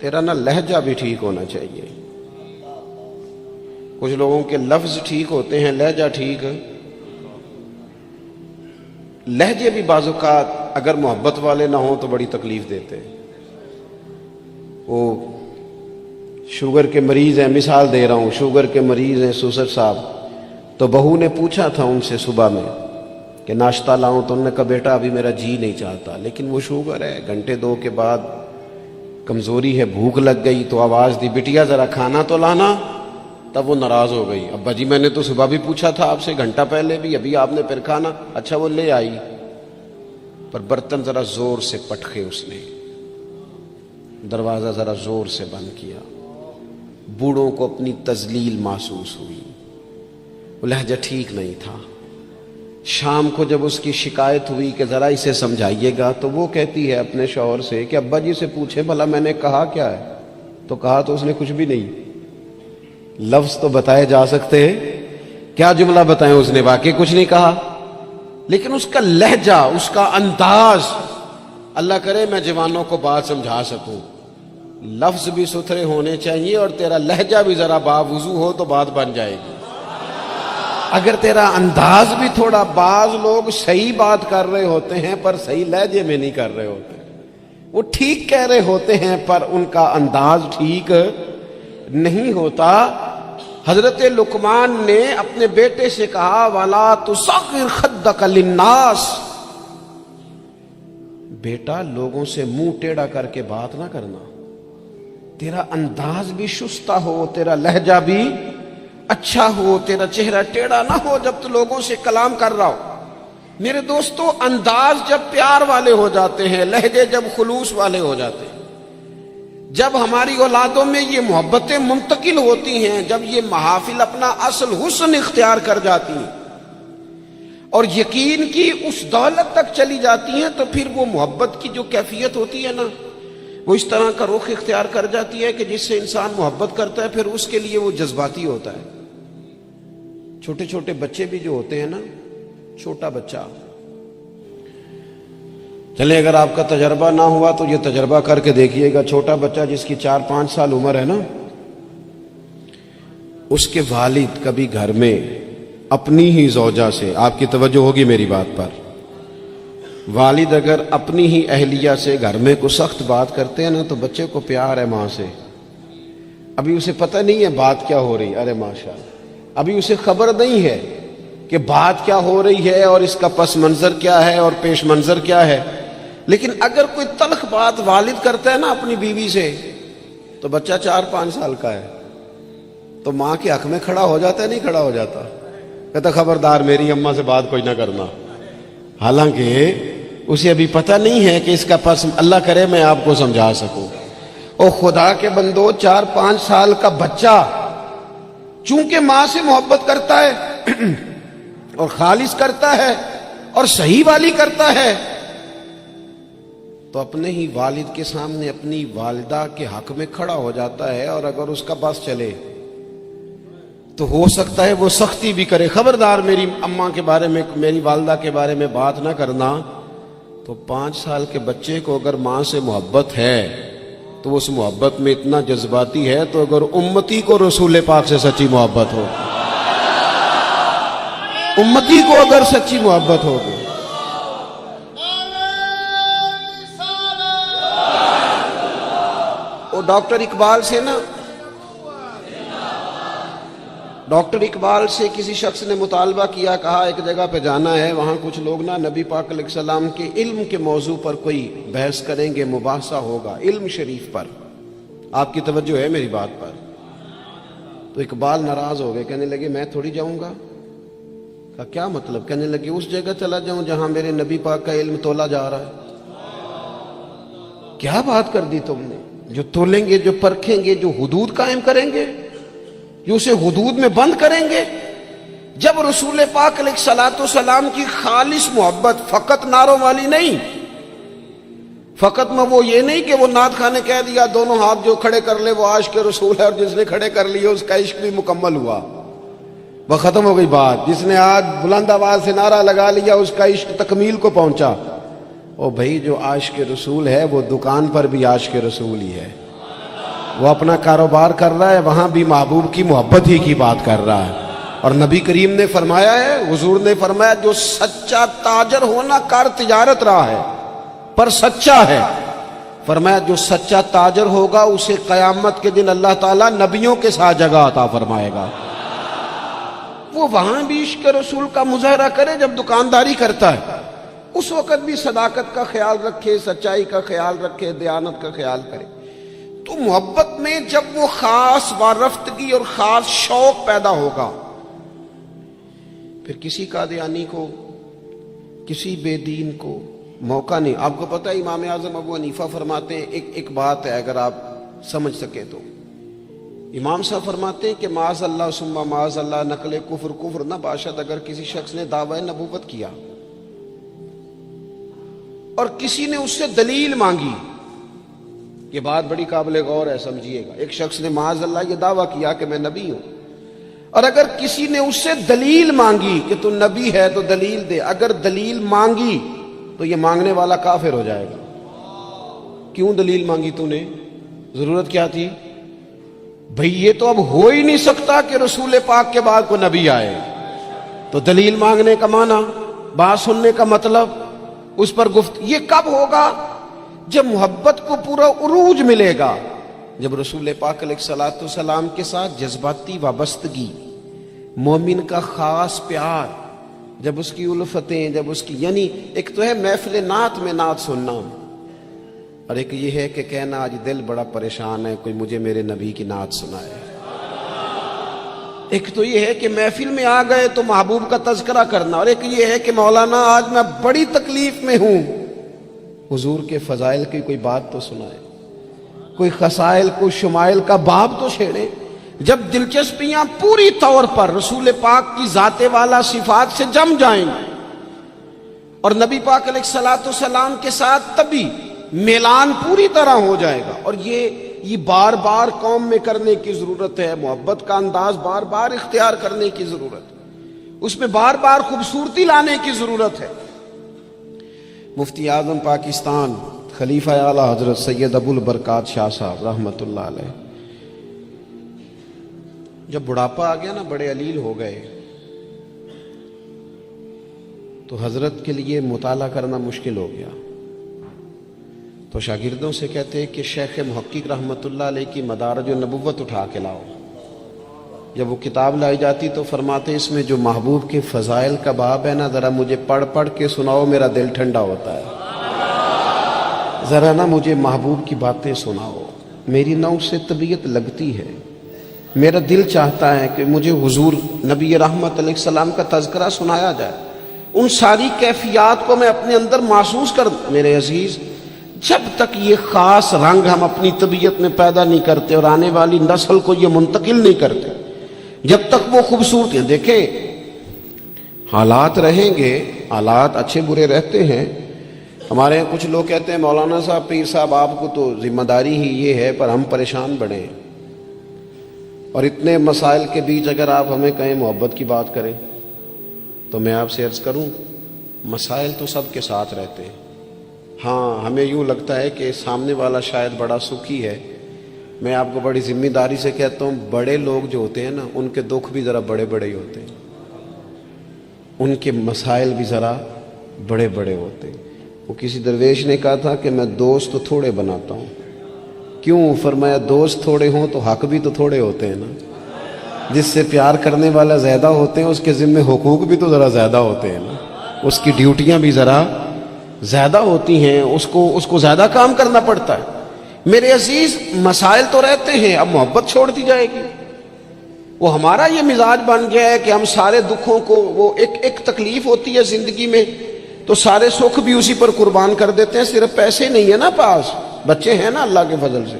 تیرا نا لہجہ بھی ٹھیک ہونا چاہیے۔ کچھ لوگوں کے لفظ ٹھیک ہوتے ہیں، لہجہ ٹھیک ہے۔ لہجے بھی بعض اوقات اگر محبت والے نہ ہوں تو بڑی تکلیف دیتے ہیں۔ وہ شوگر کے مریض ہیں، مثال دے رہا ہوں، شوگر کے مریض ہیں سوسر صاحب، تو بہو نے پوچھا تھا ان سے صبح میں کہ ناشتہ لاؤں، تو انہوں نے کہا بیٹا ابھی میرا جی نہیں چاہتا، لیکن وہ شوگر ہے، گھنٹے دو کے بعد کمزوری ہے، بھوک لگ گئی تو آواز دی بٹیا ذرا کھانا تو لانا۔ تب وہ ناراض ہو گئی، ابا جی میں نے تو صبح بھی پوچھا تھا آپ سے، گھنٹہ پہلے بھی، ابھی آپ نے پھر کھانا۔ اچھا وہ لے آئی، پر برتن ذرا زور سے پٹکے، اس نے دروازہ ذرا زور سے بند کیا۔ بوڑھوں کو اپنی تذلیل محسوس ہوئی، وہ لہجہ ٹھیک نہیں تھا۔ شام کو جب اس کی شکایت ہوئی کہ ذرا اسے سمجھائیے گا، تو وہ کہتی ہے اپنے شوہر سے کہ ابا جی سے پوچھیں بھلا میں نے کہا کیا ہے؟ تو کہا تو اس نے کچھ بھی نہیں۔ لفظ تو بتائے جا سکتے ہیں، کیا جملہ بتائیں، اس نے واقعی کچھ نہیں کہا، لیکن اس کا لہجہ، اس کا انداز، اللہ کرے میں جوانوں کو بات سمجھا سکوں۔ لفظ بھی ستھرے ہونے چاہیے اور تیرا لہجہ بھی ذرا باوضو ہو تو بات بن جائے گی۔ اگر تیرا انداز بھی تھوڑا، بعض لوگ صحیح بات کر رہے ہوتے ہیں پر صحیح لہجے میں نہیں کر رہے ہوتے، وہ ٹھیک کہہ رہے ہوتے ہیں پر ان کا انداز ٹھیک نہیں ہوتا۔ حضرت لقمان نے اپنے بیٹے سے کہا وَلَا تُصَغِّرْ خَدَّكَ لِلنَّاسِ، بیٹا لوگوں سے منہ ٹیڑھا کر کے بات نہ کرنا، تیرا انداز بھی شستہ ہو، تیرا لہجہ بھی اچھا ہو، تیرا چہرہ ٹیڑھا نہ ہو جب تو لوگوں سے کلام کر رہا ہو۔ میرے دوستو، انداز جب پیار والے ہو جاتے ہیں، لہجے جب خلوص والے ہو جاتے ہیں، جب ہماری اولادوں میں یہ محبتیں منتقل ہوتی ہیں، جب یہ محافل اپنا اصل حسن اختیار کر جاتی ہیں اور یقین کی اس دولت تک چلی جاتی ہیں، تو پھر وہ محبت کی جو کیفیت ہوتی ہے نا، وہ اس طرح کا رخ اختیار کر جاتی ہے کہ جس سے انسان محبت کرتا ہے پھر اس کے لیے وہ جذباتی ہوتا ہے۔ چھوٹے چھوٹے بچے بھی جو ہوتے ہیں نا، چھوٹا بچہ، چلے اگر آپ کا تجربہ نہ ہوا تو یہ تجربہ کر کے دیکھیے گا، چھوٹا بچہ جس کی 4-5 سال عمر ہے نا، اس کے والد کبھی گھر میں اپنی ہی زوجہ سے، آپ کی توجہ ہوگی میری بات پر، والد اگر اپنی ہی اہلیہ سے گھر میں کوئی سخت بات کرتے ہیں نا تو بچے کو پیار ہے ماں سے، ابھی اسے پتہ نہیں ہے بات کیا ہو رہی، ارے ماشاءاللہ، ابھی اسے خبر نہیں ہے کہ بات کیا ہو رہی ہے اور اس کا پس منظر کیا ہے اور پیش منظر کیا ہے، لیکن اگر کوئی تلخ بات والد کرتا ہے نا اپنی بیوی سے تو بچہ 4-5 سال کا ہے تو ماں کے حق میں کھڑا ہو جاتا ہے، نہیں کھڑا ہو جاتا، کہتا خبردار میری اماں سے بات کوئی نہ کرنا، حالانکہ اسے ابھی پتہ نہیں ہے کہ اس کا پس، اللہ کرے میں آپ کو سمجھا سکوں۔ او خدا کے بندو، 4-5 سال کا بچہ چونکہ ماں سے محبت کرتا ہے اور خالص کرتا ہے اور صحیح والی کرتا ہے، تو اپنے ہی والد کے سامنے اپنی والدہ کے حق میں کھڑا ہو جاتا ہے، اور اگر اس کا بس چلے تو ہو سکتا ہے وہ سختی بھی کرے، خبردار میری اماں کے بارے میں، میری والدہ کے بارے میں بات نہ کرنا۔ تو 5 سال کے بچے کو اگر ماں سے محبت ہے تو اس محبت میں اتنا جذباتی ہے، تو اگر امتی کو رسول پاک سے سچی محبت ہو، امتی کو اگر سچی محبت ہو تو وہ ڈاکٹر اقبال سے نا ڈاکٹر اقبال سے کسی شخص نے مطالبہ کیا، کہا ایک جگہ پہ جانا ہے، وہاں کچھ لوگ نا نبی پاک علیہ السلام کے علم کے موضوع پر کوئی بحث کریں گے، مباحثہ ہوگا علم شریف پر، آپ کی توجہ ہے میری بات پر؟ تو اقبال ناراض ہو گئے، کہنے لگے میں تھوڑی جاؤں گا۔ کہا کیا مطلب؟ کہنے لگے اس جگہ چلا جاؤں جہاں میرے نبی پاک کا علم تولا جا رہا ہے۔ کیا بات کر دی تم نے؟ جو تولیں گے، جو پرکھیں گے، جو حدود قائم کریں گے، جو اسے حدود میں بند کریں گے۔ جب رسول پاک علیہ الصلوۃ والسلام کی خالص محبت، فقط نعروں والی نہیں، فقط میں وہ یہ نہیں کہ وہ نعت خانے کہہ دیا دونوں ہاتھ جو کھڑے کر لے وہ عاشق رسول ہے، اور جس نے کھڑے کر لیے اس کا عشق بھی مکمل ہوا، وہ ختم ہو گئی بات۔ جس نے آج بلند آواز سے نعرہ لگا لیا اس کا عشق تکمیل کو پہنچا۔ او بھائی، جو عاشق رسول ہے وہ دکان پر بھی عاشق رسول ہی ہے، وہ اپنا کاروبار کر رہا ہے، وہاں بھی محبوب کی محبت ہی کی بات کر رہا ہے۔ اور نبی کریم نے فرمایا ہے، حضور نے فرمایا، جو سچا تاجر ہونا کار تجارت رہا ہے پر سچا ہے، فرمایا جو سچا تاجر ہوگا اسے قیامت کے دن اللہ تعالیٰ نبیوں کے ساتھ جگہ عطا فرمائے گا۔ وہ وہاں بھی عشق رسول کا مظاہرہ کرے جب دکانداری کرتا ہے، اس وقت بھی صداقت کا خیال رکھے، سچائی کا خیال رکھے، دیانت کا خیال کرے۔ تو محبت میں جب وہ خاص وارفتگی اور خاص شوق پیدا ہوگا، پھر کسی قادیانی کو، کسی بے دین کو موقع نہیں۔ آپ کو پتہ ہے امام اعظم ابو حنیفہ فرماتے ہیں، ایک بات ہے اگر آپ سمجھ سکے تو، امام صاحب فرماتے ہیں کہ معاذ اللہ ثم معاذ اللہ نقل کفر نہ باشد، اگر کسی شخص نے دعوی نبوت کیا اور کسی نے اس سے دلیل مانگی، یہ بات بڑی قابل غور ہے، سمجھیے گا۔ ایک شخص نے معاذ اللہ یہ دعویٰ کیا کہ میں نبی ہوں، اور اگر کسی نے اس سے دلیل مانگی کہ تو نبی ہے تو دلیل دے، اگر دلیل مانگی تو یہ مانگنے والا کافر ہو جائے گا۔ کیوں دلیل مانگی تو نے؟ ضرورت کیا تھی؟ بھئی یہ تو اب ہو ہی نہیں سکتا کہ رسول پاک کے بعد کوئی نبی آئے، تو دلیل مانگنے کا معنی، بات سننے کا مطلب، اس پر یہ کب ہوگا؟ جب محبت کو پورا عروج ملے گا، جب رسول پاک علیہ الصلوۃ والسلام کے ساتھ جذباتی وابستگی، مومن کا خاص پیار، جب اس کی الفتیں، جب اس کی، یعنی ایک تو ہے محفل نعت میں نعت سننا، اور ایک یہ ہے کہ کہنا آج دل بڑا پریشان ہے، کوئی مجھے میرے نبی کی نعت سنائے۔ ایک تو یہ ہے کہ محفل میں آ گئے تو محبوب کا تذکرہ کرنا، اور ایک یہ ہے کہ مولانا آج میں بڑی تکلیف میں ہوں، حضور کے فضائل کی کوئی بات تو سنائے، کوئی خصائل، کوئی شمائل کا باب تو چھیڑے۔ جب دلچسپیاں پوری طور پر رسول پاک کی ذات والا صفات سے جم جائیں اور نبی پاک علیہ الصلوۃ والسلام کے ساتھ تبھی میلان پوری طرح ہو جائے گا۔ اور یہ بار بار قوم میں کرنے کی ضرورت ہے، محبت کا انداز بار بار اختیار کرنے کی ضرورت ہے، اس میں بار بار خوبصورتی لانے کی ضرورت ہے۔ مفتی اعظم پاکستان خلیفہ اعلیٰ حضرت سید ابو البرکات شاہ صاحب رحمۃ اللہ علیہ، جب بڑھاپا آ گیا نا، بڑے علیل ہو گئے، تو حضرت کے لیے مطالعہ کرنا مشکل ہو گیا، تو شاگردوں سے کہتے کہ شیخ محقق رحمۃ اللہ علیہ کی مدارج النبوت اٹھا کے لاؤ۔ جب وہ کتاب لائی جاتی تو فرماتے اس میں جو محبوب کے فضائل کا باب ہے نا، ذرا مجھے پڑھ پڑھ کے سناؤ، میرا دل ٹھنڈا ہوتا ہے، ذرا نا مجھے محبوب کی باتیں سناؤ، میری نہ اس سے طبیعت لگتی ہے، میرا دل چاہتا ہے کہ مجھے حضور نبی رحمت علیہ السلام کا تذکرہ سنایا جائے، ان ساری کیفیات کو میں اپنے اندر محسوس کر دوں۔ میرے عزیز، جب تک یہ خاص رنگ ہم اپنی طبیعت میں پیدا نہیں کرتے اور آنے والی نسل کو یہ منتقل نہیں کرتے، جب تک وہ خوبصورتی، دیکھیں حالات رہیں گے، حالات اچھے برے رہتے ہیں۔ ہمارے یہاں کچھ لوگ کہتے ہیں مولانا صاحب، پیر صاحب، آپ کو تو ذمہ داری ہی یہ ہے، پر ہم پریشان بڑھیں، اور اتنے مسائل کے بیچ اگر آپ ہمیں کہیں محبت کی بات کریں تو میں آپ سے عرض کروں، مسائل تو سب کے ساتھ رہتے ہیں۔ ہاں، ہمیں یوں لگتا ہے کہ سامنے والا شاید بڑا سکھی ہے، میں آپ کو بڑی ذمہ داری سے کہتا ہوں، بڑے لوگ جو ہوتے ہیں نا، ان کے دکھ بھی ذرا بڑے بڑے ہی ہوتے ہیں، ان کے مسائل بھی ذرا بڑے بڑے ہوتے ہیں۔ وہ کسی درویش نے کہا تھا کہ میں دوست تو تھوڑے بناتا ہوں، کیوں؟ فرمایا دوست تھوڑے ہوں تو حق بھی تو تھوڑے ہوتے ہیں نا۔ جس سے پیار کرنے والا زیادہ ہوتے ہیں اس کے ذمہ حقوق بھی تو ذرا زیادہ ہوتے ہیں نا، اس کی ڈیوٹیاں بھی ذرا زیادہ ہوتی ہیں، اس کو زیادہ کام کرنا پڑتا ہے۔ میرے عزیز، مسائل تو رہتے ہیں، اب محبت چھوڑ دی جائے گی؟ وہ ہمارا یہ مزاج بن گیا ہے کہ ہم سارے دکھوں کو، وہ ایک تکلیف ہوتی ہے زندگی میں تو سارے سکھ بھی اسی پر قربان کر دیتے ہیں۔ صرف پیسے نہیں ہے نا پاس، بچے ہیں نا اللہ کے فضل سے،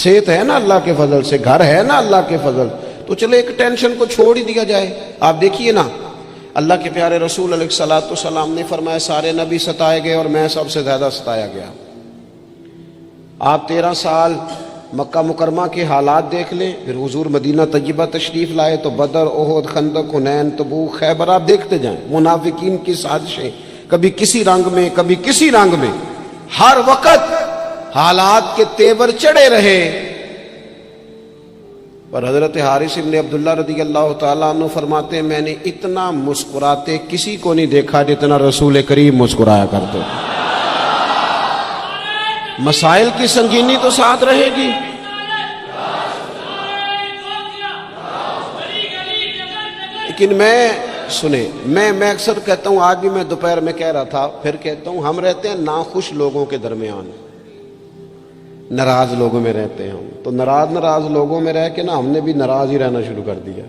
صحت ہے نا اللہ کے فضل سے، گھر ہے نا اللہ کے فضل، تو چلے ایک ٹینشن کو چھوڑ ہی دیا جائے۔ آپ دیکھیے نا، اللہ کے پیارے رسول علیہ الصلوۃ والسلام نے فرمایا سارے نبی ستائے گئے اور میں سب سے زیادہ ستایا گیا۔ آپ 13 سال مکہ مکرمہ کے حالات دیکھ لیں، پھر حضور مدینہ طیبہ تشریف لائے تو بدر، احد، خندق، حنین، تبوک، خیبر، آپ دیکھتے جائیں منافقین کی سازشیں، کبھی کسی رنگ میں کبھی کسی رنگ میں، ہر وقت حالات کے تیور چڑھے رہے، پر حضرت حارث ابن عبداللہ رضی اللہ تعالیٰ عنہ فرماتے ہیں میں نے اتنا مسکراتے کسی کو نہیں دیکھا جتنا رسول کریم مسکرایا کرتے۔ مسائل کی سنگینی تو ساتھ رہے گی، لیکن میں اکثر کہتا ہوں، آج بھی میں دوپہر میں کہہ رہا تھا، پھر کہتا ہوں، ہم رہتے ہیں ناخوش لوگوں کے درمیان، ناراض لوگوں میں رہتے ہیں ہم، تو ناراض لوگوں میں رہ کے نا ہم نے بھی ناراض ہی رہنا شروع کر دیا،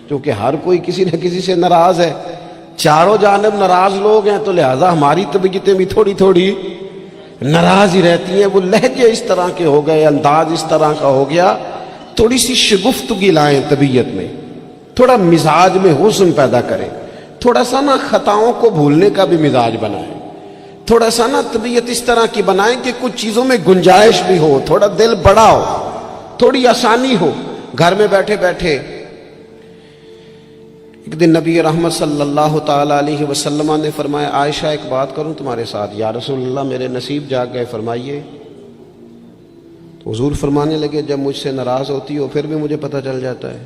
کیونکہ ہر کوئی کسی نہ کسی سے ناراض ہے، چاروں جانب ناراض لوگ ہیں، تو لہذا ہماری طبیعتیں بھی تھوڑی تھوڑی ناراض ہی رہتی ہیں۔ وہ لہجے اس طرح کے ہو گئے، انداز اس طرح کا ہو گیا، تھوڑی سی شگفتگی لائیں طبیعت میں، تھوڑا مزاج میں حسن پیدا کریں، تھوڑا سا نا خطاؤں کو بھولنے کا بھی مزاج بنائیں، تھوڑا سا نا طبیعت اس طرح کی بنائیں کہ کچھ چیزوں میں گنجائش بھی ہو، تھوڑا دل بڑا ہو، تھوڑی آسانی ہو گھر میں بیٹھے بیٹھے۔ ایک دن نبی رحمت صلی اللہ تعالی علیہ وسلم نے فرمایا عائشہ ایک بات کروں تمہارے ساتھ؟ یا رسول اللہ میرے نصیب جاگ گئے، فرمائیے۔ تو حضور فرمانے لگے جب مجھ سے ناراض ہوتی ہو پھر بھی مجھے پتہ چل جاتا ہے،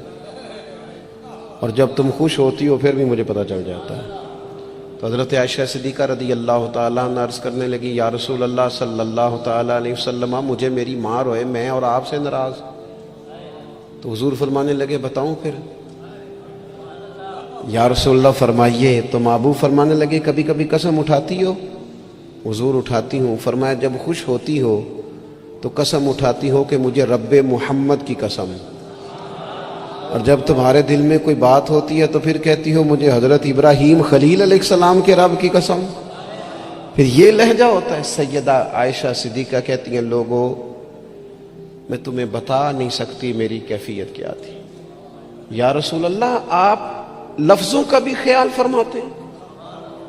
اور جب تم خوش ہوتی ہو پھر بھی مجھے پتہ چل جاتا ہے۔ تو حضرت عائشہ صدیقہ رضی اللہ تعالیٰ عنہ عرض کرنے لگی یا رسول اللہ صلی اللہ تعالیٰ علیہ وسلم مجھے میری ماں روئے، میں اور آپ سے ناراض۔ تو حضور فرمانے لگے بتاؤں پھر؟ یا رسول اللہ فرمائیے۔ تو محبوب فرمانے لگے کبھی کبھی قسم اٹھاتی ہو؟ حضور اٹھاتی ہوں۔ فرمایا جب خوش ہوتی ہو تو قسم اٹھاتی ہو کہ مجھے رب محمد کی قسم، اور جب تمہارے دل میں کوئی بات ہوتی ہے تو پھر کہتی ہو مجھے حضرت ابراہیم خلیل علیہ السلام کے رب کی قسم۔ پھر یہ لہجہ ہوتا ہے۔ سیدہ عائشہ صدیقہ کہتی ہیں لوگوں میں تمہیں بتا نہیں سکتی میری کیفیت کیا تھی۔ یا رسول اللہ آپ لفظوں کا بھی خیال فرماتے ہیں،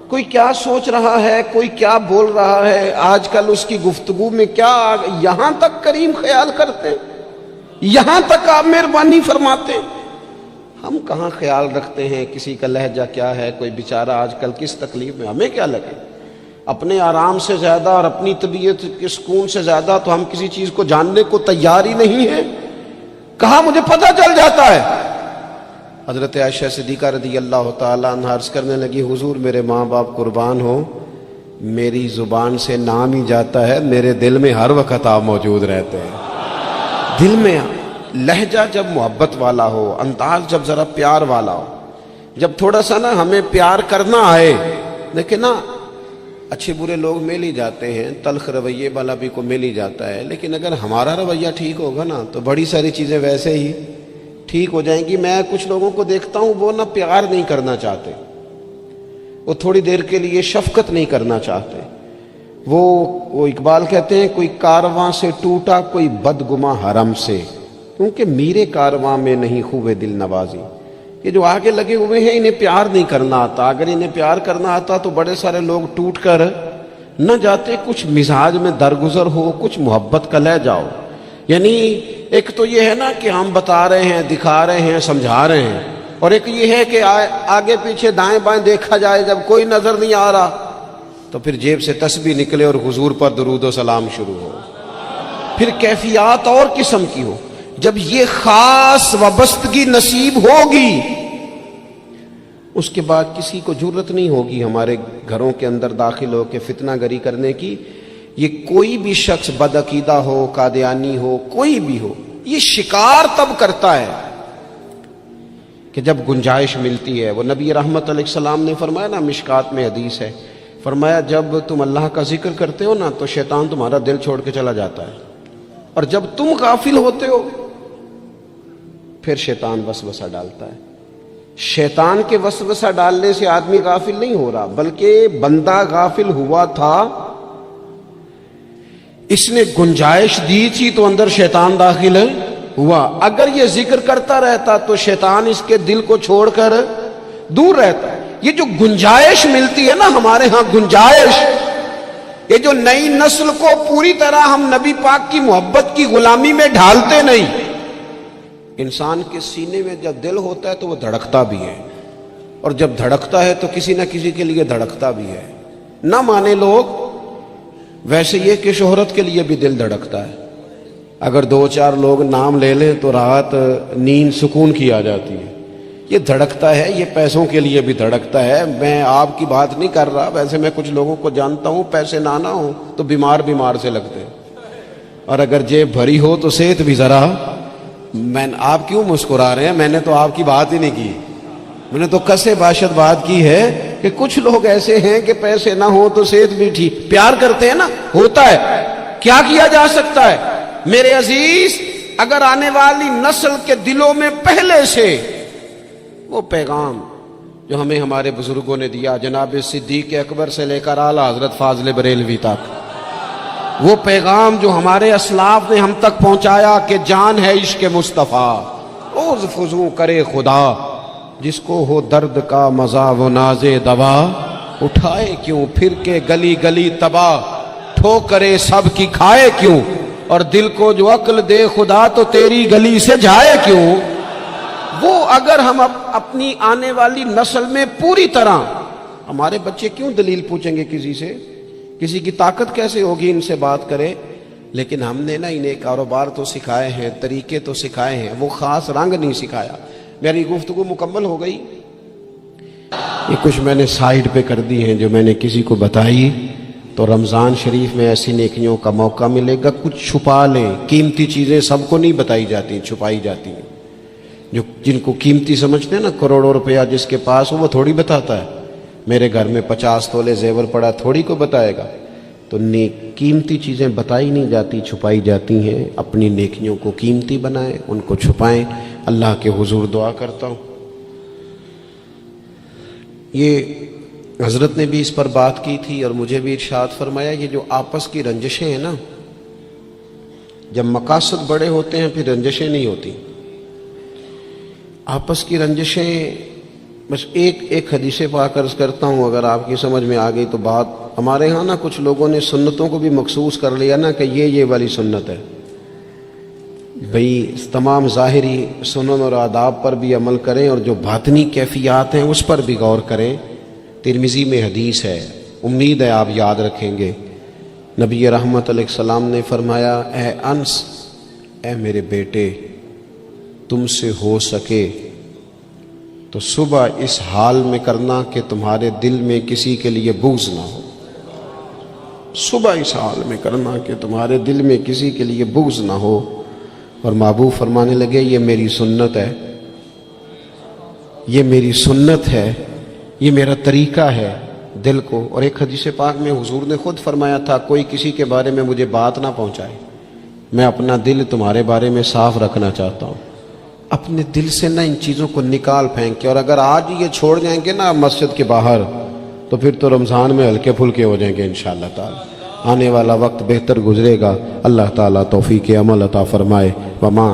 کوئی کیا سوچ رہا ہے، کوئی کیا بول رہا ہے، آج کل اس کی گفتگو میں کیا، یہاں تک کریم خیال کرتے ہیں، یہاں تک آپ مہربانی فرماتے ہیں۔ ہم کہاں خیال رکھتے ہیں کسی کا لہجہ کیا ہے، کوئی بیچارہ آج کل کس تکلیف میں، ہمیں کیا لگے؟ اپنے آرام سے زیادہ اور اپنی طبیعت کے سکون سے زیادہ تو ہم کسی چیز کو جاننے کو تیار ہی نہیں ہیں۔ کہاں مجھے پتہ چل جاتا ہے۔ حضرت عائشہ صدیقہ رضی اللہ تعالیٰ عنہ عرض کرنے لگی حضور میرے ماں باپ قربان ہو، میری زبان سے نام ہی جاتا ہے، میرے دل میں ہر وقت آپ موجود رہتے ہیں۔ دل میں لہجہ جب محبت والا ہو، انداز جب ذرا پیار والا ہو، جب تھوڑا سا نا ہمیں پیار کرنا آئے، دیکھیں نا اچھے برے لوگ مل ہی جاتے ہیں، تلخ رویے والا بھی کو مل ہی جاتا ہے، لیکن اگر ہمارا رویہ ٹھیک ہوگا نا تو بڑی ساری چیزیں ویسے ہی ٹھیک ہو جائیں گی۔ میں کچھ لوگوں کو دیکھتا ہوں وہ نہ پیار نہیں کرنا چاہتے، وہ تھوڑی دیر کے لیے شفقت نہیں کرنا چاہتے، وہ اقبال کہتے ہیں کوئی کارواں سے ٹوٹا کوئی بدگماں حرم سے، کیونکہ میرے کارواں میں نہیں خوبے دل نوازی۔ یہ جو آگے لگے ہوئے ہیں انہیں پیار نہیں کرنا آتا، اگر انہیں پیار کرنا آتا تو بڑے سارے لوگ ٹوٹ کر نہ جاتے۔ کچھ مزاج میں درگزر ہو، کچھ محبت کا لے جاؤ، یعنی ایک تو یہ ہے نا کہ ہم بتا رہے ہیں، دکھا رہے ہیں، سمجھا رہے ہیں، اور ایک یہ ہے کہ آگے پیچھے دائیں بائیں دیکھا جائے، جب کوئی نظر نہیں آ رہا تو پھر جیب سے تسبیح نکلے اور حضور پر درود و سلام شروع ہو۔ پھر کیفیات اور قسم کی ہو۔ جب یہ خاص وابستگی نصیب ہوگی اس کے بعد کسی کو جرت نہیں ہوگی ہمارے گھروں کے اندر داخل ہو کے فتنہ گری کرنے کی۔ یہ کوئی بھی شخص بدعقیدہ ہو، قادیانی ہو، کوئی بھی ہو، یہ شکار تب کرتا ہے کہ جب گنجائش ملتی ہے، وہ نبی رحمت علیہ السلام نے فرمایا نا، مشکات میں حدیث ہے، فرمایا جب تم اللہ کا ذکر کرتے ہو نا تو شیطان تمہارا دل چھوڑ کے چلا جاتا ہے، اور جب تم غافل ہوتے ہو پھر شیطان وسوسہ ڈالتا ہے۔ شیطان کے وسوسہ ڈالنے سے آدمی غافل نہیں ہو رہا، بلکہ بندہ غافل ہوا تھا، اس نے گنجائش دی تھی تو اندر شیطان داخل ہوا۔ اگر یہ ذکر کرتا رہتا تو شیطان اس کے دل کو چھوڑ کر دور رہتا۔ یہ جو گنجائش ملتی ہے نا ہمارے ہاں، گنجائش، یہ جو نئی نسل کو پوری طرح ہم نبی پاک کی محبت کی غلامی میں ڈھالتے نہیں۔ انسان کے سینے میں جب دل ہوتا ہے تو وہ دھڑکتا بھی ہے، اور جب دھڑکتا ہے تو کسی نہ کسی کے لیے دھڑکتا بھی ہے۔ نہ مانے لوگ، ویسے یہ کہ شہرت کے لیے بھی دل دھڑکتا ہے۔ اگر 2-4 لوگ نام لے لیں تو رات نیند سکون کی آ جاتی ہے۔ یہ دھڑکتا ہے، یہ پیسوں کے لیے بھی دھڑکتا ہے۔ میں آپ کی بات نہیں کر رہا، ویسے میں کچھ لوگوں کو جانتا ہوں، پیسے نہ ہوں تو بیمار سے لگتے ہیں، اور اگر جیب بھری ہو تو صحت بھی ذرا۔ آپ کیوں مسکرا رہے ہیں؟ میں نے تو آپ کی بات ہی نہیں کی، میں نے تو کسے باشد بات کی ہے کہ کچھ لوگ ایسے ہیں کہ پیسے نہ ہو تو صحت بھی ٹھیک، پیار کرتے ہیں نا، ہوتا ہے، کیا کیا جا سکتا ہے؟ میرے عزیز، اگر آنے والی نسل کے دلوں میں پہلے سے وہ پیغام جو ہمیں ہمارے بزرگوں نے دیا، جناب صدیق اکبر سے لے کر اعلیٰ حضرت فاضل بریلوی تک، وہ پیغام جو ہمارے اسلاف نے ہم تک پہنچایا کہ جان ہے عشق مصطفیٰ، روز فضو کرے خدا، جس کو ہو درد کا مزہ وہ ناز دوا، اٹھائے کیوں پھر کے گلی گلی تباہ، ٹھوکرے سب کی کھائے کیوں، اور دل کو جو عقل دے خدا تو تیری گلی سے جائے کیوں۔ وہ اگر ہم اپنی آنے والی نسل میں پوری طرح، ہمارے بچے کیوں دلیل پوچھیں گے کسی سے؟ کسی کی طاقت کیسے ہوگی ان سے بات کرے؟ لیکن ہم نے نا انہیں کاروبار تو سکھائے ہیں، طریقے تو سکھائے ہیں، وہ خاص رنگ نہیں سکھایا۔ میری گفتگو مکمل ہو گئی، یہ کچھ میں نے سائیڈ پہ کر دی ہیں جو میں نے کسی کو بتائی، تو رمضان شریف میں ایسی نیکیوں کا موقع ملے گا۔ کچھ چھپا لیں، قیمتی چیزیں سب کو نہیں بتائی جاتی، چھپائی جاتی ہیں۔ جو جن کو قیمتی سمجھتے ہیں نا، کروڑوں روپیہ جس کے پاس ہو وہ تھوڑی بتاتا ہے، میرے گھر میں 50 تولے زیور پڑا، تھوڑی کو بتائے گا۔ تو قیمتی چیزیں بتائی نہیں جاتی، چھپائی جاتی ہیں۔ اپنی نیکیوں کو قیمتی بنائیں، ان کو چھپائیں۔ اللہ کے حضور دعا کرتا ہوں، یہ حضرت نے بھی اس پر بات کی تھی اور مجھے بھی ارشاد فرمایا، یہ جو آپس کی رنجشیں ہیں نا، جب مقاصد بڑے ہوتے ہیں پھر رنجشیں نہیں ہوتی۔ آپس کی رنجشیں، بس ایک حدیث پاک عرض کرتا ہوں، اگر آپ کی سمجھ میں آ گئی تو بات۔ ہمارے ہاں نا کچھ لوگوں نے سنتوں کو بھی مخصوص کر لیا نا کہ یہ والی سنت ہے۔ بھئی تمام ظاہری سنن اور آداب پر بھی عمل کریں، اور جو باطنی کیفیات ہیں اس پر بھی غور کریں۔ ترمذی میں حدیث ہے، امید ہے آپ یاد رکھیں گے۔ نبی رحمت علیہ السلام نے فرمایا، اے انس، اے میرے بیٹے، تم سے ہو سکے تو صبح اس حال میں کرنا کہ تمہارے دل میں کسی کے لیے بغض نہ ہو۔ صبح اس حال میں کرنا کہ تمہارے دل میں کسی کے لیے بغض نہ ہو۔ اور محبوب فرمانے لگے، یہ میری سنت ہے، یہ میری سنت ہے، یہ میرا طریقہ ہے دل کو۔ اور ایک حدیث پاک میں حضور نے خود فرمایا تھا، کوئی کسی کے بارے میں مجھے بات نہ پہنچائے، میں اپنا دل تمہارے بارے میں صاف رکھنا چاہتا ہوں۔ اپنے دل سے نہ ان چیزوں کو نکال پھینک کے، اور اگر آج یہ چھوڑ جائیں گے نا مسجد کے باہر تو پھر تو رمضان میں ہلکے پھلکے ہو جائیں گے انشاءاللہ تعالی۔ آنے والا وقت بہتر گزرے گا۔ اللہ تعالیٰ توفیق عمل عطا فرمائے۔ وما